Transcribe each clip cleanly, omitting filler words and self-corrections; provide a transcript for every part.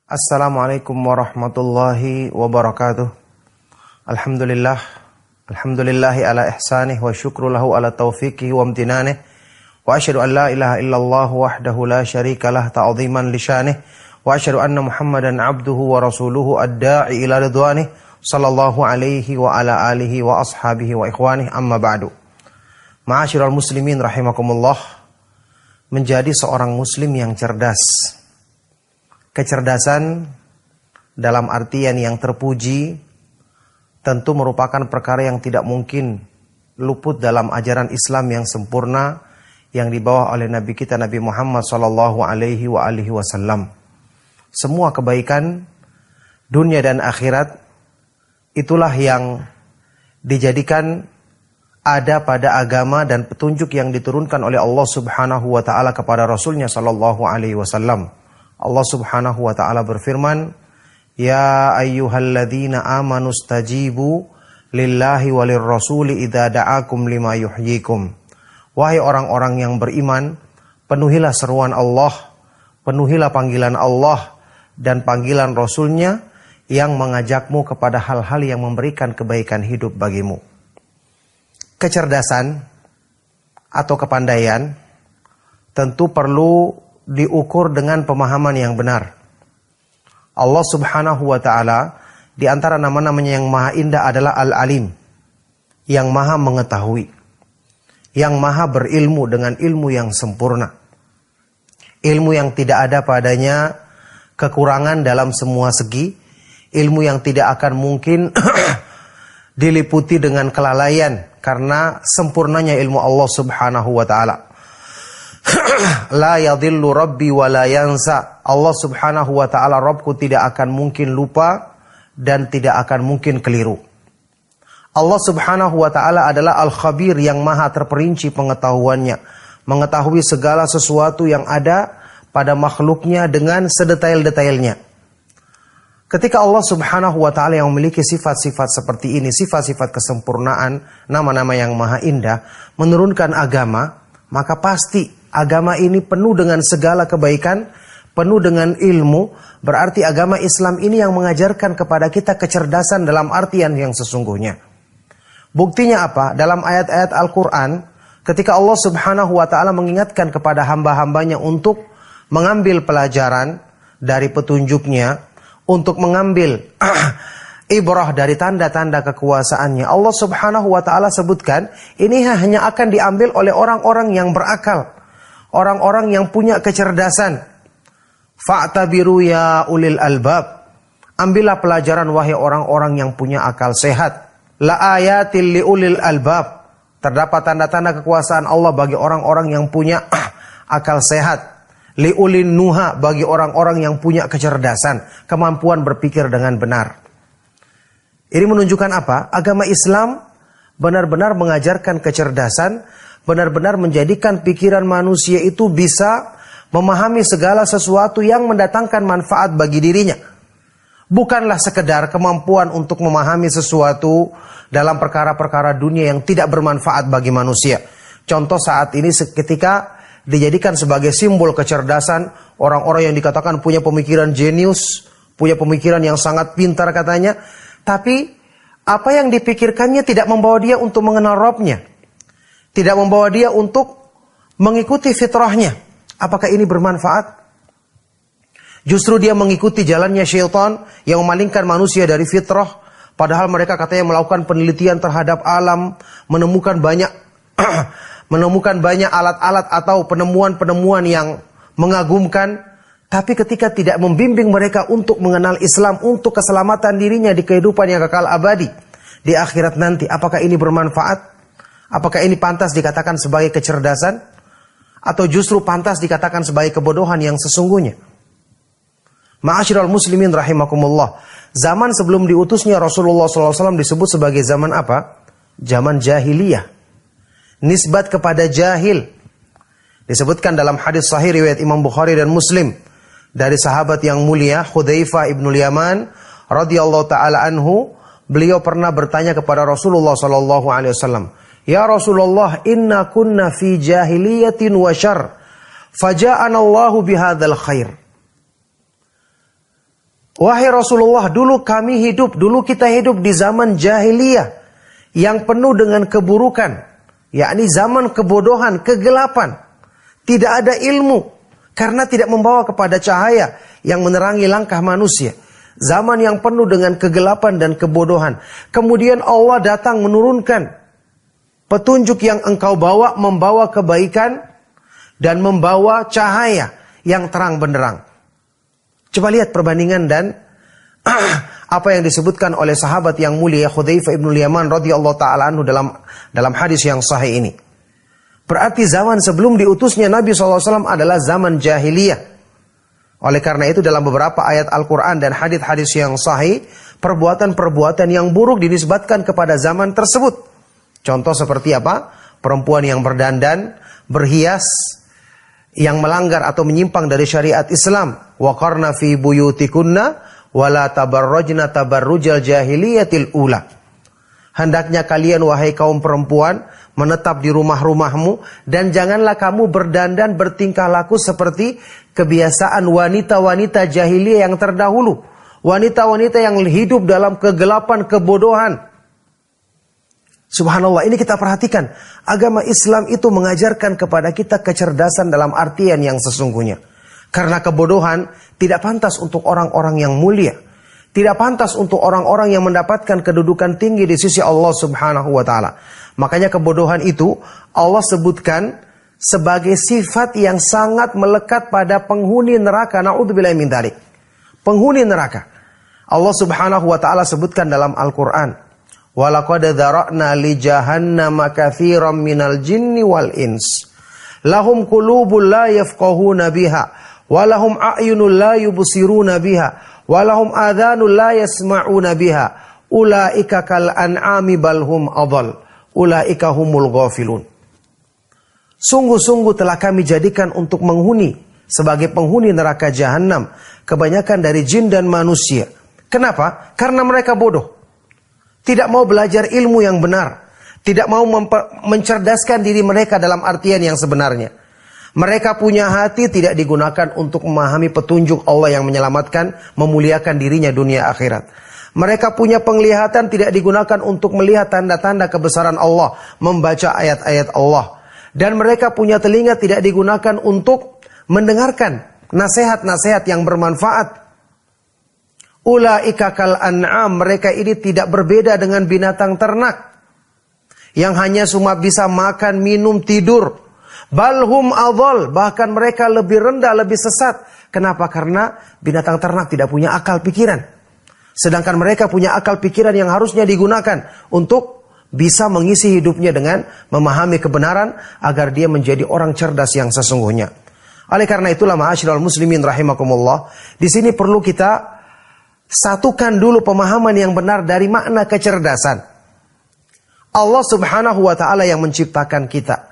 Assalamualaikum warahmatullahi wabarakatuh. Alhamdulillah, alhamdulillahi ala ihsanih wa syukru lahu ala taufiqihi wa amtinanih. Wa asyhadu an la ilaha illallah wahdahu la syarika lah ta'ziman li syanih. Wa asyhadu anna Muhammadan abduhu wa rasuluhu ad-da'i ila ridwanih sallallahu alaihi wa ala alihi wa ashabihi wa ikhwanih, amma ba'du. Ma'asyiral muslimin rahimakumullah. Menjadi seorang muslim yang cerdas. Kecerdasan dalam artian yang terpuji tentu merupakan perkara yang tidak mungkin luput dalam ajaran Islam yang sempurna yang dibawa oleh Nabi kita Nabi Muhammad sallallahu alaihi wasallam. Semua kebaikan dunia dan akhirat itulah yang dijadikan ada pada agama dan petunjuk yang diturunkan oleh Allah Subhanahu wa taala kepada Rasulnya sallallahu alaihi wasallam. Allah Subhanahu wa taala berfirman, "Ya ayyuhalladzina amanu stajibu lillahi walir rasuli idza da'akum lima yuhyikum." Wahai orang-orang yang beriman, penuhilah seruan Allah, penuhilah panggilan Allah dan panggilan Rasulnya yang mengajakmu kepada hal-hal yang memberikan kebaikan hidup bagimu. Kecerdasan atau kepandaian tentu perlu diukur dengan pemahaman yang benar. Allah Subhanahu wa taala di antara nama-namanya yang maha indah adalah Al-Alim, yang maha mengetahui, yang maha berilmu dengan ilmu yang sempurna. Ilmu yang tidak ada padanya kekurangan dalam semua segi, ilmu yang tidak akan mungkin diliputi dengan kelalaian karena sempurnanya ilmu Allah Subhanahu wa taala. La yadhillu rabbi wa la yansa. Allah Subhanahu wa taala Rabbku tidak akan mungkin lupa dan tidak akan mungkin keliru. Allah Subhanahu wa taala adalah Al-Khabir yang maha terperinci pengetahuannya, mengetahui segala sesuatu yang ada pada makhluknya dengan sedetail-detailnya. Ketika Allah Subhanahu wa taala yang memiliki sifat-sifat seperti ini, sifat-sifat kesempurnaan, nama-nama yang maha indah, menurunkan agama, maka pasti agama ini penuh dengan segala kebaikan, penuh dengan ilmu. Berarti agama Islam ini yang mengajarkan kepada kita kecerdasan dalam artian yang sesungguhnya. Buktinya apa? Dalam ayat-ayat Al-Quran, ketika Allah Subhanahu wa ta'ala mengingatkan kepada hamba-hambanya untuk mengambil pelajaran dari petunjuknya, untuk mengambil ibrah dari tanda-tanda kekuasaannya, Allah Subhanahu wa ta'ala sebutkan, ini hanya akan diambil oleh orang-orang yang berakal, orang-orang yang punya kecerdasan. Fa'tabiru ya ulil albab. Ambillah pelajaran wahai orang-orang yang punya akal sehat. La ayatil li ulil albab. Terdapat tanda-tanda kekuasaan Allah bagi orang-orang yang punya akal sehat. Li ulin nuha, bagi orang-orang yang punya kecerdasan, kemampuan berpikir dengan benar. Ini menunjukkan apa? Agama Islam benar-benar mengajarkan kecerdasan, benar-benar menjadikan pikiran manusia itu bisa memahami segala sesuatu yang mendatangkan manfaat bagi dirinya. Bukanlah sekedar kemampuan untuk memahami sesuatu dalam perkara-perkara dunia yang tidak bermanfaat bagi manusia. Contoh saat ini ketika dijadikan sebagai simbol kecerdasan, orang-orang yang dikatakan punya pemikiran jenius, punya pemikiran yang sangat pintar katanya, tapi apa yang dipikirkannya tidak membawa dia untuk mengenal Rabb-nya. Tidak membawa dia untuk mengikuti fitrahnya. Apakah ini bermanfaat? Justru dia mengikuti jalannya syaitan yang memalingkan manusia dari fitrah. Padahal mereka katanya melakukan penelitian terhadap alam, menemukan banyak alat-alat atau penemuan-penemuan yang mengagumkan. Tapi ketika tidak membimbing mereka untuk mengenal Islam, untuk keselamatan dirinya di kehidupan yang kekal abadi di akhirat nanti, apakah ini bermanfaat? Apakah ini pantas dikatakan sebagai kecerdasan? Atau justru pantas dikatakan sebagai kebodohan yang sesungguhnya? Ma'asyiral muslimin rahimakumullah. Zaman sebelum diutusnya Rasulullah SAW disebut sebagai zaman apa? Zaman jahiliyah. Nisbat kepada jahil. Disebutkan dalam hadis sahih riwayat Imam Bukhari dan Muslim. Dari sahabat yang mulia, Hudzaifah ibnul Yaman radhiyallahu ta'ala anhu. Beliau pernah bertanya kepada Rasulullah SAW. Ya Rasulullah, inna kunna fi jahiliyatin wa syarr. Faja'ana Allahu bihadzal khair. Wahai Rasulullah, dulu kita hidup di zaman jahiliyah yang penuh dengan keburukan, yakni zaman kebodohan, kegelapan. Tidak ada ilmu karena tidak membawa kepada cahaya yang menerangi langkah manusia. Zaman yang penuh dengan kegelapan dan kebodohan. Kemudian Allah datang menurunkan petunjuk yang engkau bawa, membawa kebaikan dan membawa cahaya yang terang benderang. Coba lihat perbandingan dan apa yang disebutkan oleh sahabat yang mulia Hudzaifah ibn Yaman radhiyallahu taala anhu dalam hadis yang sahih ini. Berarti zaman sebelum diutusnya Nabi SAW adalah zaman jahiliyah. Oleh karena itu dalam beberapa ayat Al-Quran dan hadis-hadis yang sahih, perbuatan-perbuatan yang buruk dinisbatkan kepada zaman tersebut. Contoh seperti apa? Perempuan yang berdandan, berhias, yang melanggar atau menyimpang dari syariat Islam. Wa qarna fi buyutikunna wa la tabarrajna tabarrujal jahiliyatil ula. Hendaknya kalian wahai kaum perempuan menetap di rumah-rumahmu dan janganlah kamu berdandan bertingkah laku seperti kebiasaan wanita-wanita jahiliyah yang terdahulu. Wanita-wanita yang hidup dalam kegelapan, kebodohan. Subhanallah, ini kita perhatikan. Agama Islam itu mengajarkan kepada kita kecerdasan dalam artian yang sesungguhnya. Karena kebodohan tidak pantas untuk orang-orang yang mulia. Tidak pantas untuk orang-orang yang mendapatkan kedudukan tinggi di sisi Allah Subhanahu wa ta'ala. Makanya kebodohan itu Allah sebutkan sebagai sifat yang sangat melekat pada penghuni neraka. Na'udzubillahi min dzalik. Penghuni neraka. Allah Subhanahu wa ta'ala sebutkan dalam Al-Quran. وَلَقَدْ ذَرَأْنَا لِجَهَنَّمَ كَثِيرًا مِنَ الْجِنِّ وَالْإِنسِ لَهُمْ قُلُوبٌ لَا يَفْقَهُونَ بِهَا وَلَهُمْ أَعْيُنٌ لَا يُبْصِرُونَ بِهَا وَلَهُمْ آذَانٌ لَا يَسْمَعُونَ بِهَا أُولَئِكَ كَالْأَنْعَامِ بَلْ هُمْ أَضَلُّ أُولَئِكَ هُمُ الْغَافِلُونَ. Sungguh-sungguh telah kami jadikan untuk menghuni sebagai penghuni neraka jahanam kebanyakan dari jin dan manusia. Kenapa? Karena mereka bodoh. Tidak mau belajar ilmu yang benar. Tidak mau mencerdaskan diri mereka dalam artian yang sebenarnya. Mereka punya hati tidak digunakan untuk memahami petunjuk Allah yang menyelamatkan, memuliakan dirinya dunia akhirat. Mereka punya penglihatan tidak digunakan untuk melihat tanda-tanda kebesaran Allah, membaca ayat-ayat Allah. Dan mereka punya telinga tidak digunakan untuk mendengarkan nasihat-nasihat yang bermanfaat. Ulaika kal an'am, mereka ini tidak berbeda dengan binatang ternak yang hanya cuma bisa makan, minum, tidur. Balhum adhal, bahkan mereka lebih rendah, lebih sesat. Kenapa? Karena binatang ternak tidak punya akal pikiran. Sedangkan mereka punya akal pikiran yang harusnya digunakan untuk bisa mengisi hidupnya dengan memahami kebenaran agar dia menjadi orang cerdas yang sesungguhnya. Oleh karena itulah ma'asyiral muslimin rahimakumullah, di sini perlu kita satukan dulu pemahaman yang benar dari makna kecerdasan. Allah Subhanahu wa ta'ala yang menciptakan kita,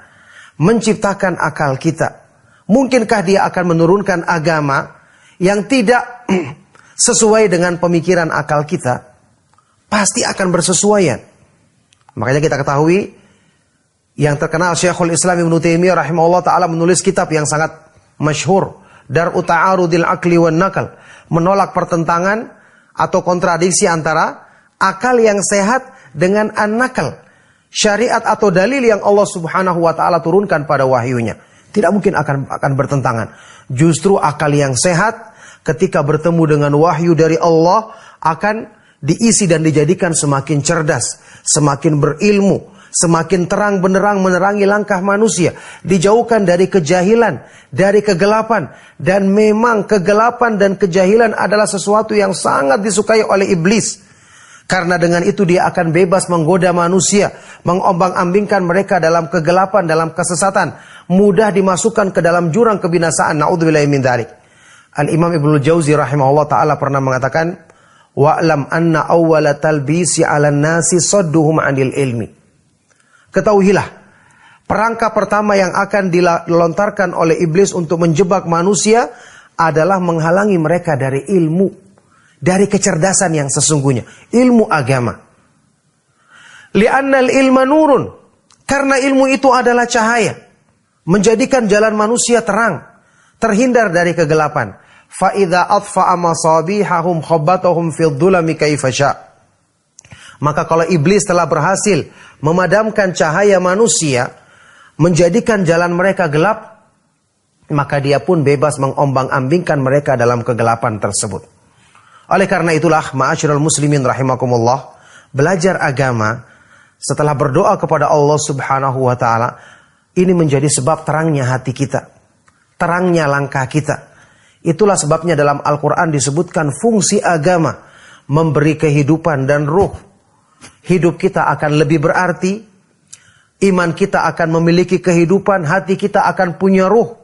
menciptakan akal kita. Mungkinkah dia akan menurunkan agama yang tidak sesuai dengan pemikiran akal kita? Pasti akan bersesuaian. Makanya kita ketahui yang terkenal Syekhul Islam Ibnu Taimiyah rahimahullah ta'ala menulis kitab yang sangat masyhur, Dar'u Ta'arudil Aqli wan Naql, menolak pertentangan atau kontradiksi antara akal yang sehat dengan an-naql, syariat atau dalil yang Allah Subhanahu wa ta'ala turunkan pada wahyunya. Tidak mungkin akan bertentangan. Justru akal yang sehat ketika bertemu dengan wahyu dari Allah akan diisi dan dijadikan semakin cerdas, semakin berilmu, semakin terang benderang menerangi langkah manusia, dijauhkan dari kejahilan, dari kegelapan. Dan memang kegelapan dan kejahilan adalah sesuatu yang sangat disukai oleh iblis. Karena dengan itu dia akan bebas menggoda manusia, mengombang-ambingkan mereka dalam kegelapan, dalam kesesatan, mudah dimasukkan ke dalam jurang kebinasaan. Na'udzubillahi min dzalik. Al-Imam Ibnu Jauzi rahimahullah ta'ala pernah mengatakan, wa'lam anna awwala talbisi 'alan nasi sadduhum 'anil ilmi. Ketahuilah, perangkap pertama yang akan dilontarkan oleh iblis untuk menjebak manusia adalah menghalangi mereka dari ilmu, dari kecerdasan yang sesungguhnya, ilmu agama. Li'annal ilma nurun, karena ilmu itu adalah cahaya, menjadikan jalan manusia terang, terhindar dari kegelapan. fa idza atfa'a masabihahum khabbatahum fil dhulami kaifa sya'. Maka kalau iblis telah berhasil memadamkan cahaya manusia, menjadikan jalan mereka gelap, maka dia pun bebas mengombang-ambingkan mereka dalam kegelapan tersebut. Oleh karena itulah, ma'asyiral muslimin rahimakumullah, belajar agama setelah berdoa kepada Allah Subhanahu wa taala, ini menjadi sebab terangnya hati kita, terangnya langkah kita. Itulah sebabnya dalam Al-Quran disebutkan fungsi agama memberi kehidupan dan ruh. Hidup kita akan lebih berarti, iman kita akan memiliki kehidupan, hati kita akan punya ruh.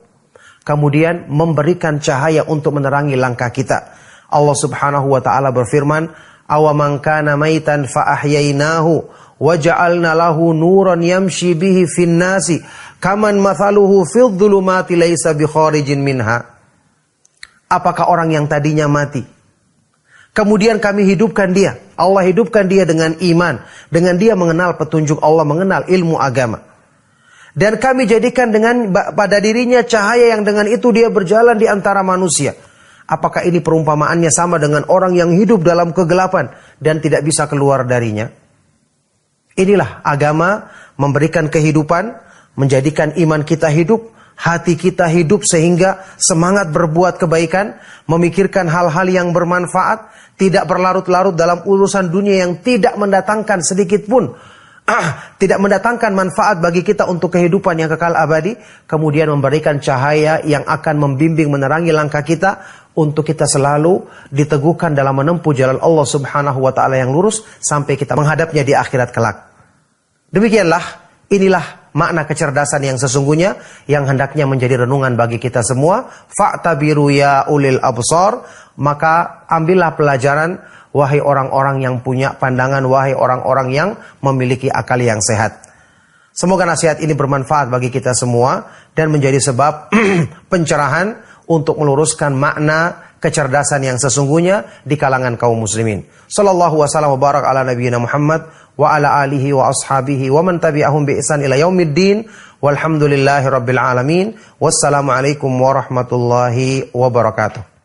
Kemudian memberikan cahaya untuk menerangi langkah kita. Allah Subhanahu wa taala berfirman, "Awaman kana maitan fa ahyainahu wa ja'alna lahu nuran yamshi bihi fin nasi kaman mathaluhu fil dhulumati laisa bi kharijin minha." Apakah orang yang tadinya mati, kemudian kami hidupkan dia, Allah hidupkan dia dengan iman, dengan dia mengenal petunjuk Allah, mengenal ilmu agama. Dan kami jadikan dengan pada dirinya cahaya yang dengan itu dia berjalan di antara manusia. Apakah ini perumpamaannya sama dengan orang yang hidup dalam kegelapan dan tidak bisa keluar darinya? Inilah agama memberikan kehidupan, menjadikan iman kita hidup, hati kita hidup sehingga semangat berbuat kebaikan, memikirkan hal-hal yang bermanfaat, tidak berlarut-larut dalam urusan dunia yang tidak mendatangkan sedikit pun, tidak mendatangkan manfaat bagi kita untuk kehidupan yang kekal abadi, kemudian memberikan cahaya yang akan membimbing menerangi langkah kita untuk kita selalu diteguhkan dalam menempuh jalan Allah Subhanahu wa taala yang lurus sampai kita menghadapnya di akhirat kelak. Demikianlah, inilah makna kecerdasan yang sesungguhnya yang hendaknya menjadi renungan bagi kita semua. Fa'tabiru ya ulil absar, maka ambillah pelajaran wahai orang-orang yang punya pandangan, wahai orang-orang yang memiliki akal yang sehat. Semoga nasihat ini bermanfaat bagi kita semua dan menjadi sebab pencerahan untuk meluruskan makna kecerdasan yang sesungguhnya di kalangan kaum muslimin. Sallallahu wasallam wa barak ala nabiyyina Muhammad wa ala alihi wa ashabihi wa man tabi'ahum bi ihsan ila yaumiddin walhamdulillahi rabbil alamin. Wassalamu alaikum warahmatullahi wabarakatuh.